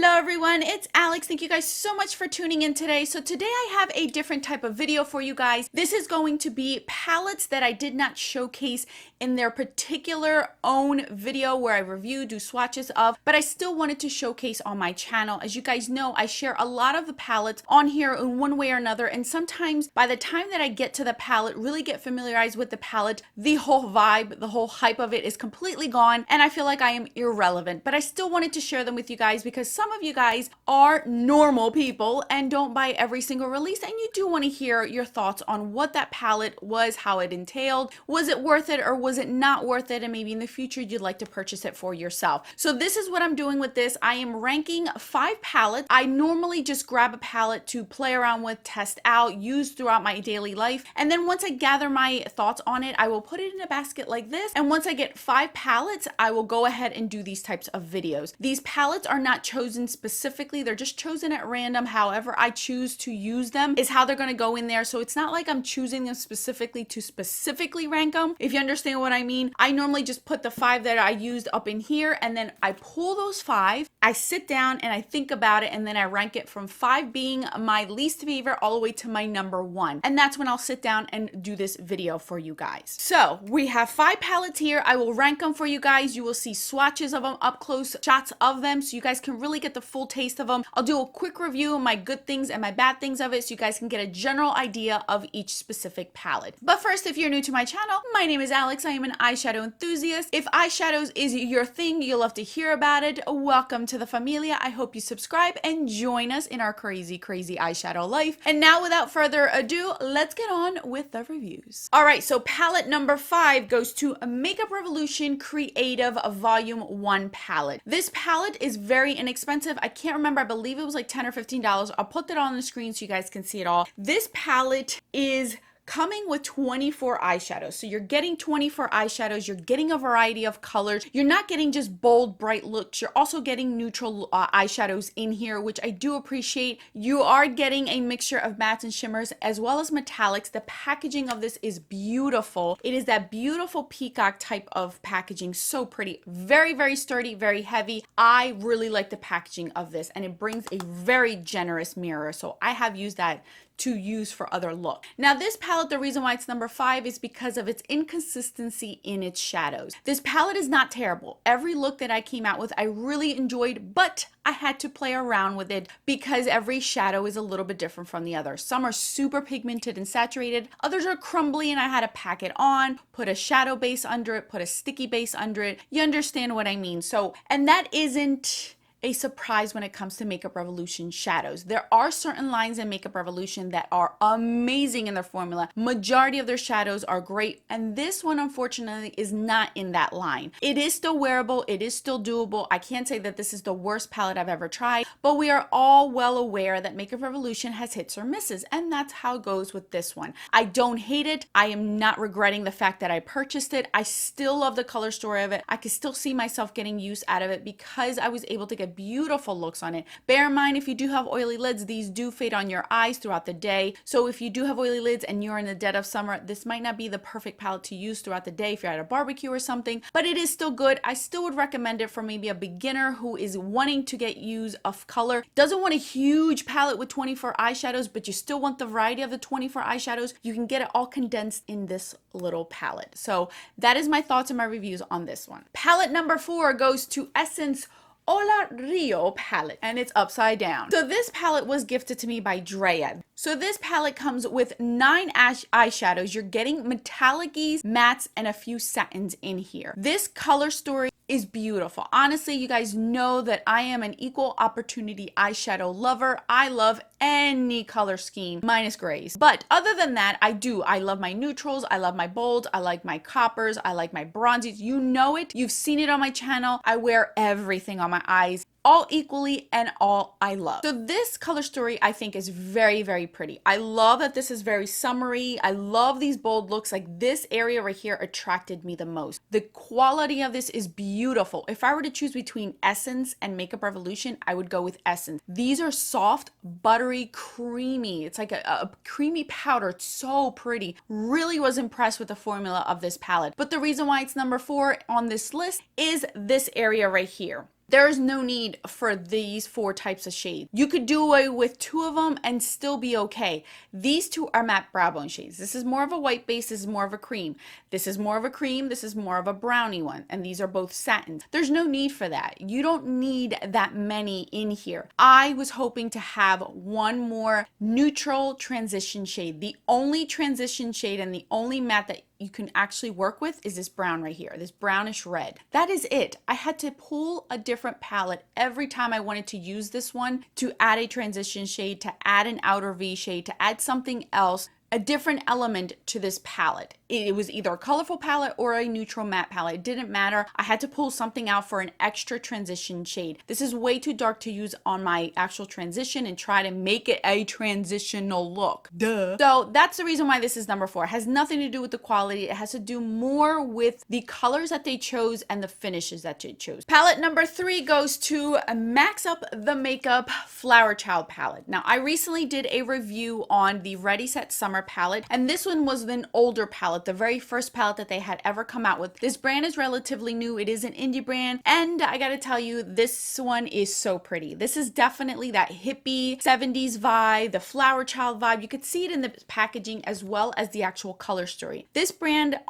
Hello everyone, it's Alex. Thank you guys so much for tuning in today. So today I have a different type of video for you guys. This is going to be palettes that I did not showcase in their particular own video where I review, do swatches of, but I still wanted to showcase on my channel. As you guys know, I share a lot of the palettes on here in one way or another, and sometimes by the time that I get to the palette, really get familiarized with the palette, the whole vibe, the whole hype of it is completely gone, and I feel like I am irrelevant. But I still wanted to share them with you guys because some of you guys are normal people and don't buy every single release, and you do want to hear your thoughts on what that palette was, how it entailed, was it worth it or was it not worth it, and maybe in the future you'd like to purchase it for yourself. So this is what I'm doing with this. I am ranking 5 palettes. I normally just grab a palette to play around with, test out, use throughout my daily life, and then once I gather my thoughts on it, I will put it in a basket like this, and once I get 5 palettes, I will go ahead and do these types of videos. These palettes are not chosen specifically, they're just chosen at random. However I choose to use them is how they're going to go in there, so it's not like I'm choosing them specifically to specifically rank them, if you understand what I mean. I normally just put the 5 that I used up in here, and then I pull those 5, I sit down and I think about it, and then I rank it from 5 being my least favorite all the way to my number 1, and that's when I'll sit down and do this video for you guys. So we have 5 palettes here. I will rank them for you guys. You will see swatches of them, up close shots of them, so you guys can really get the full taste of them. I'll do a quick review of my good things and my bad things of it, so you guys can get a general idea of each specific palette. But first, if you're new to my channel, my name is Alex. I am an eyeshadow enthusiast. If eyeshadows is your thing, you'll love to hear about it. Welcome to the familia. I hope you subscribe and join us in our crazy eyeshadow life. And now, without further ado, let's get on with the reviews. All right, so palette number 5 goes to Makeup Revolution Creative Volume 1 palette. This palette is very inexpensive. I can't remember. I believe it was like $10 or $15. I'll put that on the screen so you guys can see it all. This palette is coming with 24 eyeshadows. So you're getting 24 eyeshadows, you're getting a variety of colors. You're not getting just bold, bright looks. You're also getting neutral eyeshadows in here, which I do appreciate. You are getting a mixture of mattes and shimmers as well as metallics. The packaging of this is beautiful. It is that beautiful peacock type of packaging. So pretty. Very sturdy, very heavy. I really like the packaging of this, and it brings a very generous mirror. So I have used that to use for other looks. Now this palette, the reason why it's number 5 is because of its inconsistency in its shadows. This palette is not terrible. Every look that I came out with I really enjoyed, but I had to play around with it because every shadow is a little bit different from the other. Some are super pigmented and saturated, others are crumbly, and I had to pack it on, put a shadow base under it, put a sticky base under it. You understand what I mean? So, and that isn't a surprise when it comes to Makeup Revolution shadows. There are certain lines in Makeup Revolution that are amazing in their formula. Majority of their shadows are great, and this one unfortunately is not in that line. It is still wearable, it is still doable. I can't say that this is the worst palette I've ever tried, but we are all well aware that Makeup Revolution has hits or misses, and that's how it goes with this one. I don't hate it. I am not regretting the fact that I purchased it. I still love the color story of it. I can still see myself getting use out of it because I was able to get beautiful looks on it. Bear in mind, if you do have oily lids, these do fade on your eyes throughout the day. So if you do have oily lids and you're in the dead of summer, this might not be the perfect palette to use throughout the day if you're at a barbecue or something, but it is still good. I still would recommend it for maybe a beginner who is wanting to get use of color, doesn't want a huge palette with 24 eyeshadows, but you still want the variety of the 24 eyeshadows. You can get it all condensed in this little palette. So that is my thoughts and my reviews on this one. Palette number 4 goes to Essence Hola Rio palette, and it's upside down. So this palette was gifted to me by Drea. So this palette comes with 9 eyeshadows. You're getting metallic-ies, mattes, and a few satins in here. This color story is beautiful. Honestly, you guys know that I am an equal opportunity eyeshadow lover. I love any color scheme minus grays. But other than that, I love my neutrals, I love my bolds, I like my coppers, I like my bronzies. You know it. You've seen it on my channel. I wear everything on my eyes, all equally, and all I love. So this color story I think is very pretty. I love that this is very summery. I love these bold looks. Like this area right here attracted me the most. The quality of this is beautiful. If I were to choose between Essence and Makeup Revolution, I would go with Essence. These are soft, buttery, creamy. It's like a creamy powder. It's so pretty. Really was impressed with the formula of this palette. But the reason why it's number 4 on this list is this area right here. There's no need for these 4 types of shades. You could do away with 2 of them and still be okay. These 2 are matte brow bone shades. This is more of a white base, this is more of a cream. This is more of a cream, this is more of a brownie one, and these are both satins. There's no need for that. You don't need that many in here. I was hoping to have one more neutral transition shade. The only transition shade and the only matte that you can actually work with is this brown right here, this brownish red. That is it. I had to pull a different palette every time I wanted to use this one to add a transition shade, to add an outer V shade, to add something else, a different element to this palette. It was either a colorful palette or a neutral matte palette. It didn't matter. I had to pull something out for an extra transition shade. This is way too dark to use on my actual transition and try to make it a transitional look. Duh. So that's the reason why this is number 4. It has nothing to do with the quality. It has to do more with the colors that they chose and the finishes that they chose. Palette number 3 goes to Maxup the Makeup Flower Child palette. Now, I recently did a review on the Ready Set Summer palette, and this one was an older palette, the very first palette that they had ever come out with. This brand is relatively new. It is an indie brand, and I gotta tell you, this one is so pretty. This is definitely that hippie 70s vibe, the flower child vibe. You could see it in the packaging as well as the actual color story. This brand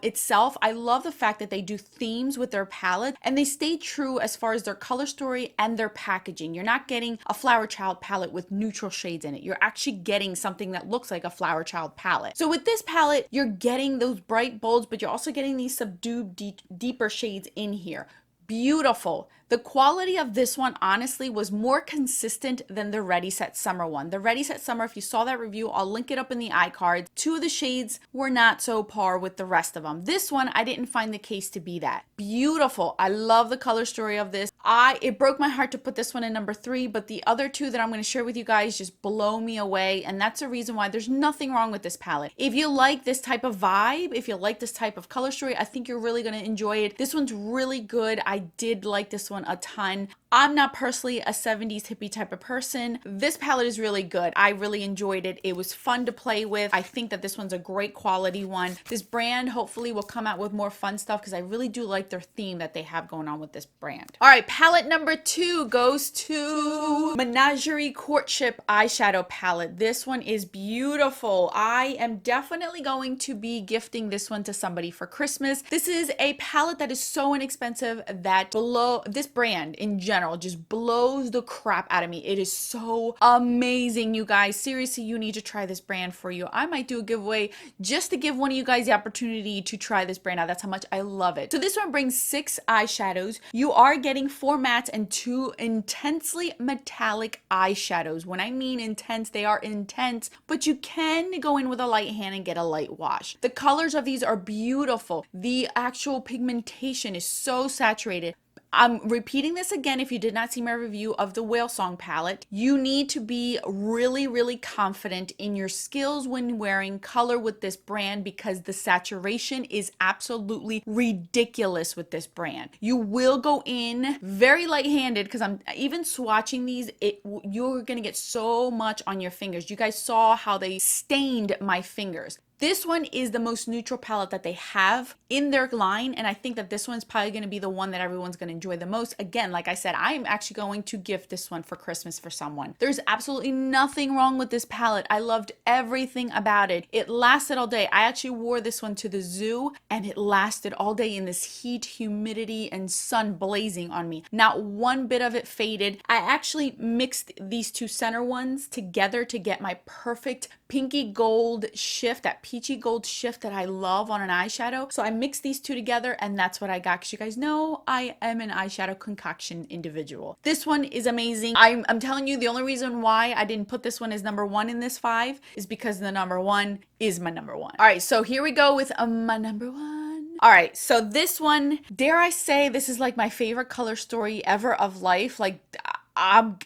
itself, I love the fact that they do themes with their palette, and they stay true as far as their color story and their packaging. You're not getting a flower child palette with neutral shades in it. You're actually getting something that looks like a flower child palette. So with this palette, you're getting those bright bolds, but you're also getting these subdued, deeper shades in here. Beautiful. The quality of this one honestly was more consistent than the Ready Set Summer one. The Ready Set Summer, if you saw that review, I'll link it up in the iCards. 2 of the shades were not so par with the rest of them. This one, I didn't find the case to be that. Beautiful. I love the color story of this. It broke my heart to put this one in number 3, but the other 2 that I'm going to share with you guys just blow me away, and that's the reason why there's nothing wrong with this palette. If you like this type of vibe, if you like this type of color story, I think you're really going to enjoy it. This one's really good. I did like this one a ton. I'm not personally a 70s hippie type of person. This palette is really good. I really enjoyed it. It was fun to play with. I think that this one's a great quality one. This brand hopefully will come out with more fun stuff because I really do like their theme that they have going on with this brand. All right, palette number 2 goes to Menagerie Courtship Eyeshadow palette. This one is beautiful. I am definitely going to be gifting this one to somebody for Christmas. This is a palette that is so inexpensive that this brand in general just blows the crap out of me. It is so amazing, you guys. Seriously, you need to try this brand for you. I might do a giveaway just to give one of you guys the opportunity to try this brand out. That's how much I love it. So this one brings 6 eyeshadows. You are getting 4 mattes and 2 intensely metallic eyeshadows. When I mean intense, they are intense, but you can go in with a light hand and get a light wash. The colors of these are beautiful. The actual pigmentation is so saturated. I'm repeating this again if you did not see my review of the Whale Song palette. You need to be really, really confident in your skills when wearing color with this brand because the saturation is absolutely ridiculous with this brand. You will go in very light-handed because I'm even swatching these. You're going to get so much on your fingers. You guys saw how they stained my fingers. This one is the most neutral palette that they have in their line, and I think that this one's probably going to be the one that everyone's going to enjoy the most. Again, like I said, I'm actually going to gift this one for Christmas for someone. There's absolutely nothing wrong with this palette. I loved everything about it. It lasted all day. I actually wore this one to the zoo, and it lasted all day in this heat, humidity, and sun blazing on me. Not one bit of it faded. I actually mixed these 2 center ones together to get my perfect pinky gold shift, that peachy gold shift that I love on an eyeshadow. So I mixed these 2 together and that's what I got because you guys know I am an eyeshadow concoction individual. This one is amazing. I'm telling you, the only reason why I didn't put this one as number 1 in this 5 is because the number 1 is my number 1. All right, so here we go with my number 1. All right, so this one, dare I say, this is like my favorite color story ever of life. Like,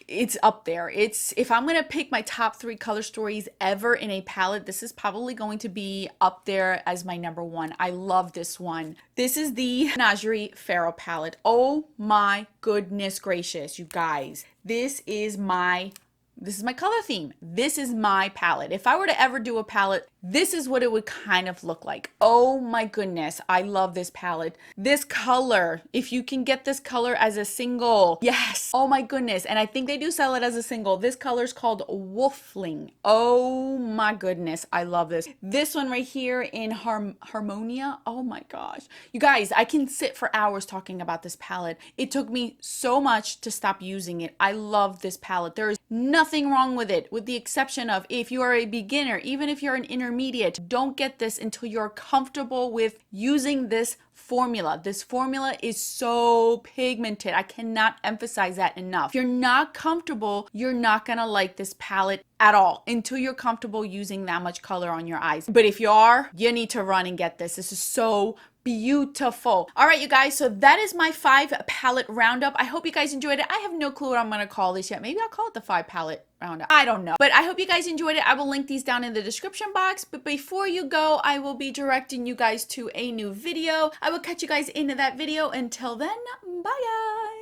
it's up there. If I'm gonna pick my top 3 color stories ever in a palette, this is probably going to be up there as my number 1. I love this one. This is the Menagerie Pharaoh palette. Oh my goodness gracious, you guys. This is my This is my color theme. This is my palette. If I were to ever do a palette, this is what it would kind of look like. Oh my goodness, I love this palette. This color, if you can get this color as a single, yes. Oh my goodness, and I think they do sell it as a single. This color is called Wolfling. Oh my goodness, I love this. This one right here in Harmonia, oh my gosh. You guys, I can sit for hours talking about this palette. It took me so much to stop using it. I love this palette. There is nothing wrong with it, with the exception of if you are a beginner, even if you're an intermediate, don't get this until you're comfortable with using this formula. This formula is so pigmented. I cannot emphasize that enough. If you're not comfortable, you're not gonna like this palette at all until you're comfortable using that much color on your eyes. But if you are, you need to run and get this. This is so beautiful. All right, you guys, so that is my 5 palette roundup. I hope you guys enjoyed it. I have no clue what I'm gonna call this yet. Maybe I'll call it the 5 palette roundup. I don't know. But I hope you guys enjoyed it. I will link these down in the description box. But before you go, I will be directing you guys to a new video. I will catch you guys into that video. Until then, bye guys.